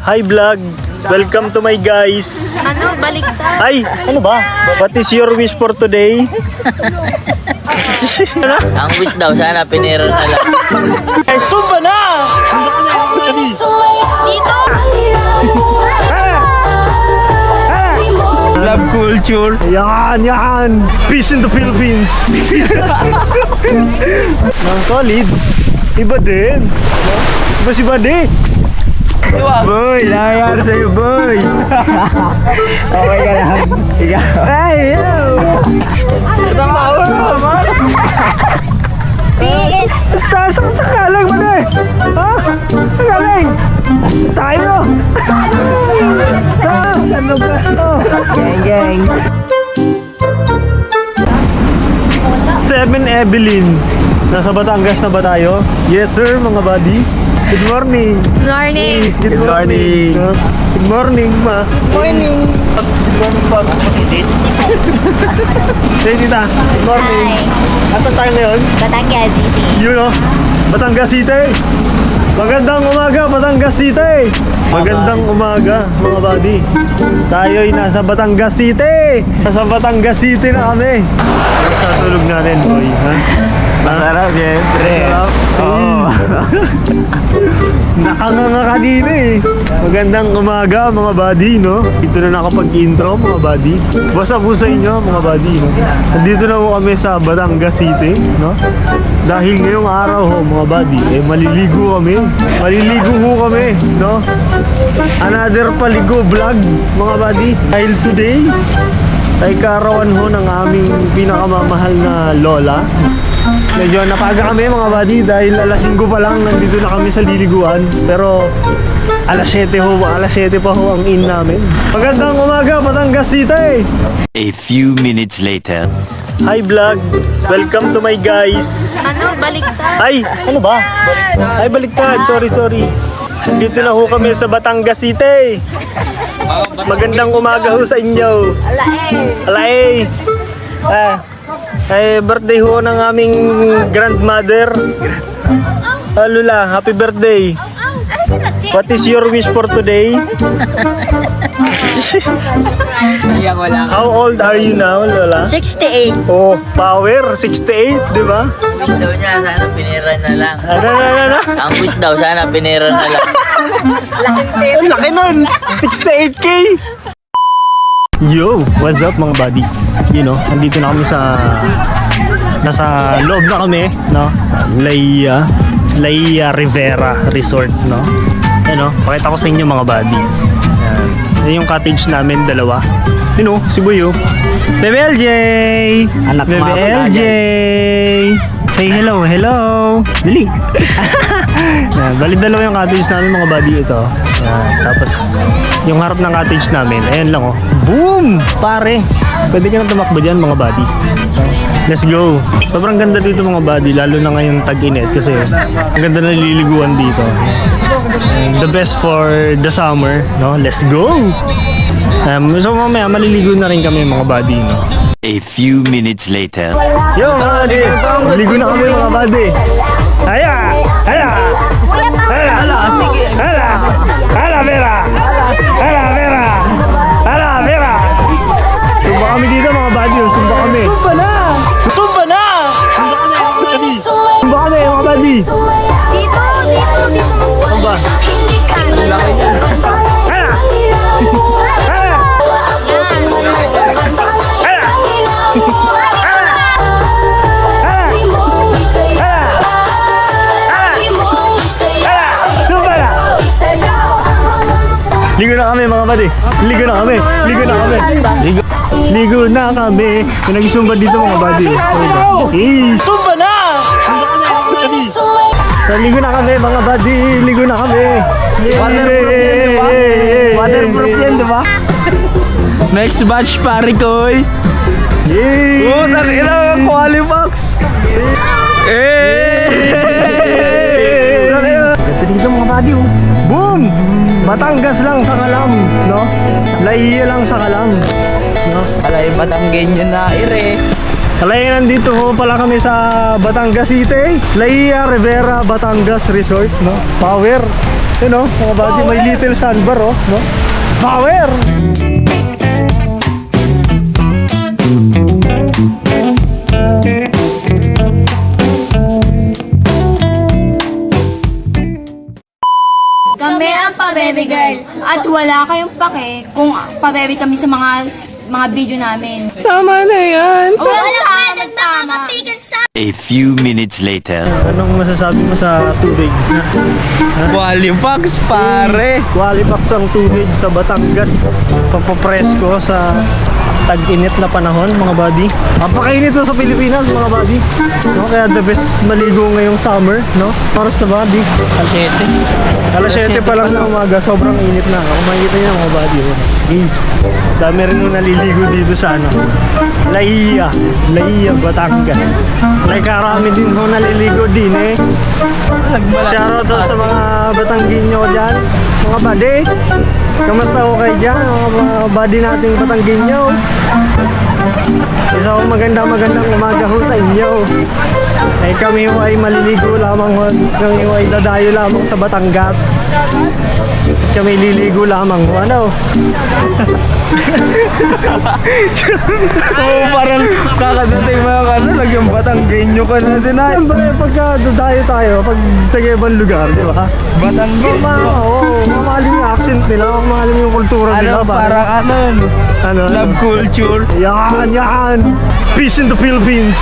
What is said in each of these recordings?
Hi vlog! Welcome to my guys! Ano, baliktad? Ay! Ano ba? What is your wish for today? Ang wish daw, sana pinira na lang. Ay, sumba na! Dito! Love culture. Yan! Peace in the Philippines. Ang solid. Iba din. Iba si Bade. Boy, nangyari sa'yo, boy. Okay ka lang. Ikaw. Ay, hello. Tama naman. Taas ang sakalang mo na eh. Ha? Sakaling. Tayo. Ano ba? Gang. 7 Evelyn. Nasa Batangas na ba tayo? Yes sir, mga buddy. Good morning. Good morning. Good morning. Good morning, ma. Good morning. Good morning, pa. Hey, tita. Good morning. Hi. Asan tayo ngayon? Batangas City. Yun o. Batangas City. Magandang umaga, Batangas City. Magandang umaga, mga buddy. Tayo'y nasa Batangas City. Nasa Batangas City na kami. Sa tulog natin, boy. Ha? Masarap, syempre. Masarap. Oo. Nakanganga kanina eh. Magandang umaga mga buddy, no? Dito na nakapag-intro mga buddy. What's up po sa inyo mga buddy, no? Nandito na po kami sa Batangas City, no? Dahil ngayong araw ho mga buddy, eh maliligo kami. Maliligo ho kami, no? Another paligo vlog mga buddy. Dahil today ay kaarawan ho ng aming pinakamamahal na lola. Medyo napaga kami mga buddy dahil alas 5 pa lang nandito na kami sa liliguan. Pero alas 7 pa ho ang in namin. Magandang umaga, Batangas City! A few minutes later. Hi vlog! Welcome to my guys! Ano, baliktad? Ay! Ano ba? Ay, baliktad! Sorry. Dito na ho kami sa Batangas City! Magandang umaga ho sa inyo! Alay! Ay, birthday ho ng aming grandmother. Lola, happy birthday. What is your wish for today? Iyan ko lang. How old are you now, Lola? 68. Oh, power, 68, di ba? Wish daw niya, sana pinira na lang. Ano? Ang wish daw, sana pinira na lang. Ang laki nun! 68K! Yo! What's up mga buddy? You know, nandito na kami nasa loob na kami, no? Laia Rivera Resort, no? Ano, pakita ko sa inyo mga buddy. Yan yung cottage namin, dalawa. You know, si Buyo. Bebe LJ! Anak Bebe mga LJ! Say hello. Dali! Bali dalawa yung cottage namin mga buddy ito. Yan. Tapos yung harap ng cottage namin, ayan lang oh. Boom! Pare! Pwede ka na tumakbo dyan mga buddy. Let's go! Sobrang ganda dito mga buddy, lalo na ngayong tag-init kasi ang ganda na nililiguan dito. And the best for the summer, no? Let's go! So mamaya maliligo na rin kami mga buddy, no? A few minutes later. Yo mga buddy! Maligo na kami mga buddy! Hala! Vera! Sumba kami dito mga buddy, sumba kami. Sumba na! Sumba kami mga buddy. Dito. Sumba. Ligo na kami mga buddy. Ligo na kami. May nag-sumba dito mga buddy. Sumba na! So, ligo na kami mga buddy. Waterproof yan, diba? Next batch, pare koy. Utang ina, Qualibox. Ito dito mga buddy. Boom! Batangas lang sa Kalam, no? Laia lang sa Kalam, no? Alay, Batanggenyo na ire. Kaya nandito ho pala kami sa Batangas City, Laia Rivera Batangas Resort, no? Power. Yun o, mga buddy, may little sandbar o. No? Power! Kami ang pa-baby girl. At wala kayong pake kung pa-baby kami sa mga video namin. Tama na yan. Wala ka tama. A few minutes later. Anong masasabi mo sa tubig? Qualifax, pare. Qualifax ang tubig sa Batangas. Papapresko sa tag-init na panahon, mga buddy. Napakainit to sa Pilipinas, mga buddy. No? Kaya the best maligo ngayong summer, no? Oras na ba, di? Alas 7 pa lang ng umaga, sobrang init na. Kung makikita niyo, mga buddy. Guys, dami rin nung naliligo dito sa ano. Laia, Batangas. Karami din ho naliligo din eh. Shoutout to sa mga Batanggenyo dyan. Mga buddy, kamusta ho kayo dyan? Mga buddy nating Batanggenyo. Isang magandang umaga ho sa inyo. Eh kami ho ay maliligo lamang ho. Kami ho ay dadayo lamang sa Batangas. Kami liligo lamang ho. Ano? Oo, parang kakadating mga ano, nagyang Batanggenyo ka na din ay. Siyempre, pagka dadayo tayo, pag taga ibang lugar, di ba? Batanggenyo. Mamahalin yung accent nila, mamahalin yung kultura nila. Ano, parang ano? love culture. Yan! Peace in the Philippines!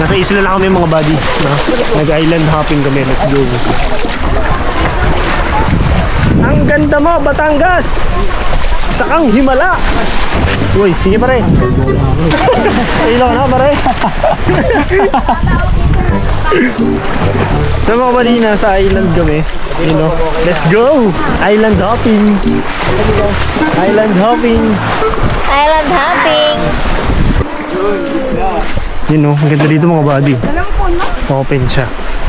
Nasa isla lang kami mga buddy. No? Nag-island hopping kami. Let's go. Ang ganda mo, Batangas! Isa kang himala! Uy, sige pare. Ilaw na pare. So mga buddy, nasa island kami. You know, let's go! Island hopping! Island hopping! Island hopping. Yun know, ang ganda dito mga buddy. Open siya.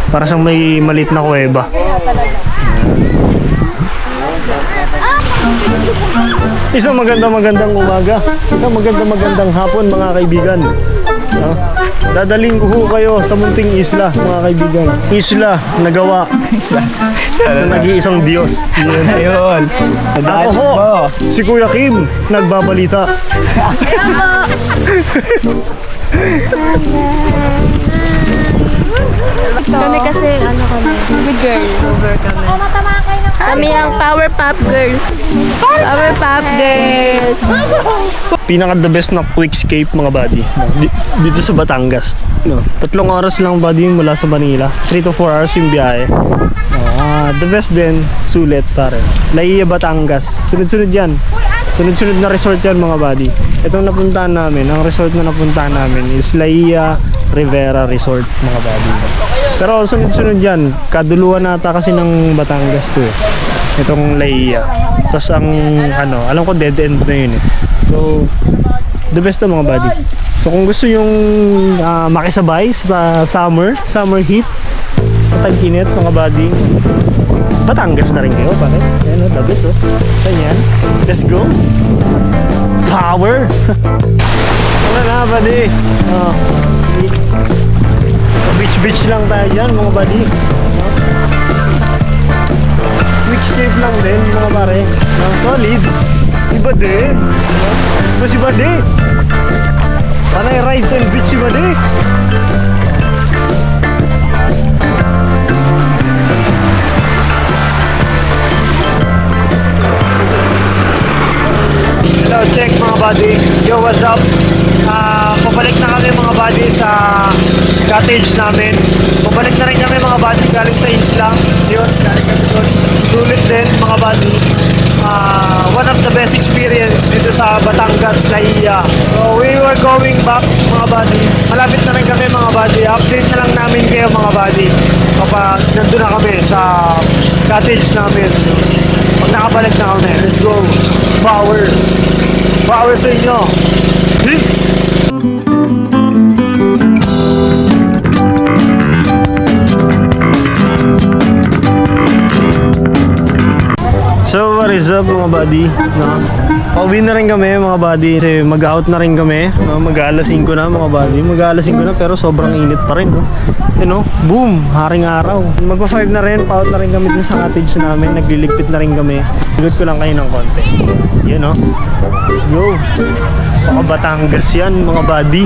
Para siyang may maliit na kuweba. Isang magandang umaga. Isang magandang hapon mga kaibigan. No? Dadaling ko ho kayo sa munting isla mga kaibigan. Isla na gawa ng nag-iisang Diyos. Yun. Ayun. Ako ho, si Kuya Kim, nagbabalita. Kami kasi, good girl. Over kami. Kami ang Powerpuff Girls. Powerpuff Girls. Pinaka the best na quickscape mga buddy. No? Dito sa Batangas. No? 3 oras lang buddy mula sa Manila. 3 to 4 hours yung biyahe. The best din, sulit pare. Laia, Batangas. Sunod-sunod yan. Sunod-sunod na resort yan mga buddy. Itong napuntahan namin, ang resort na napuntahan namin is Laia Rivera Resort mga buddy. Pero sunod-sunod yan. Kaduluan nata kasi ng Batangas to eh. Itong Laia. Tapos ang alam ko dead end na yun eh. So, the best to mga buddy. So kung gusto yung makisabay sa summer heat, sa tag-init mga buddy. Batangas na rin kayo, pare. Ayan o, the best o. Saan yan? Let's go. Power! Ano na, buddy? Oh. Beach lang tayo dyan, mga buddy. Quick escape lang din, mga pare. Solid. Iba din. Iba si buddy. Panay rides and beach si buddy. Hello, check mga buddy. Yo, what's up? Pabalik na kami mga buddy sa cottage namin. Pabalik na rin kami mga buddy galing sa Isla. Yun, galing kami doon. Sulit din mga buddy. One of the best experience dito sa Batangas, Laia. So we were going back mga buddy. Malapit na rin kami mga buddy. Update na lang namin kayo mga buddy kapag nandun na kami sa cottage namin. Pag nakabalik na kami, let's go. Power! Power sa inyo! Peace! So what is up mga buddy? No? Pauwi na rin kami mga buddy kasi mag-out na rin kami. No? Mag-aalas 5 na mga buddy. Mag-aalas 5 na pero sobrang init pa rin. No? You know, boom! Haring araw. Magpa-5 na rin. Pa-out na rin kami dun sa cottage namin. Nagliligpit na rin kami. Igot ko lang kayo ng konti. Yun no? Let's go! Baka Batangas yan mga buddy.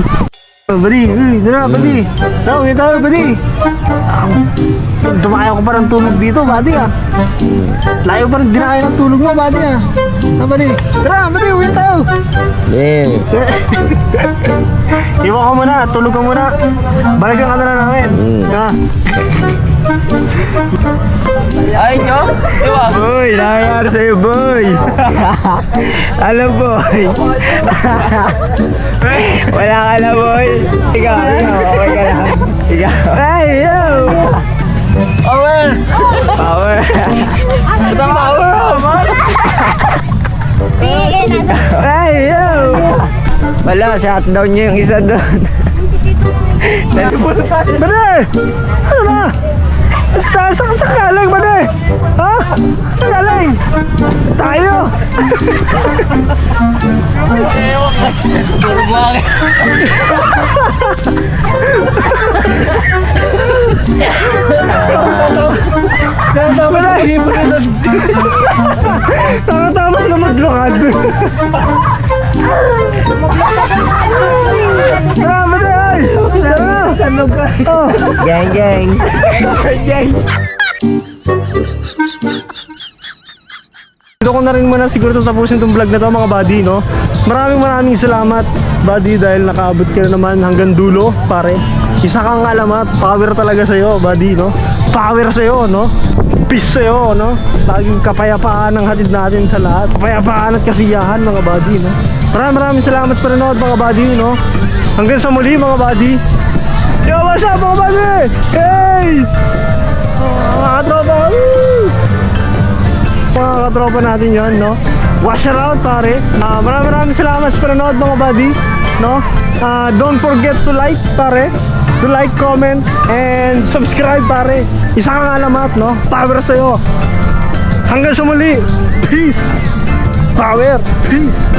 Buddy, dito buddy. Tawag tayo buddy. Dumaya ko pa ng tulog dito buddy ah. Layo pa rin dinakaya ng tulog mo buddy ah. Buddy, tara buddy, uwi tayo. Iwan ka muna, tulog ka muna. Balikan ka na lang namin. Ha? Ay nyo? Diba? Boy, nangyayari sa'yo, boy. Alam, boy. Wala ka na, boy. Ikaw, okay ka lang. Ikaw. Ay, yo. Power! Power. Ito power! Ay, yo. Wala, shutdown niyo yung isa doon. Bade! Ano na? Saan galing, bade? Ha? Saan galing? Tayo! Turbang! Tama na maglakad. Tara, bade! Tara! Sanog ka. Gang, gang. Gang! Dito ko na rin muna siguro tapusin itong vlog na to mga buddy, no? Maraming salamat buddy dahil nakaabot ka na naman hanggang dulo, pare. Isa kang alamat, power talaga sa'yo buddy, no? Power sa'yo, no? Peace sa'yo, no? Laging kapayapaan ang hatid natin sa lahat. Kapayapaan at kasiyahan mga buddy, no? Maraming salamat sa panonood mga buddy, no? Hanggang sa muli mga buddy. Yo, what's up mga buddy? Hey! Mga katropa! Woo! Mga katropa natin yon, no? Wash around pare. Maraming salamat sa panonood mga buddy, no? Don't forget to like pare. To like, comment, and subscribe pare. Isa kang alamat, no? Power sa'yo. Hanggang sa muli. Peace. Power. Peace.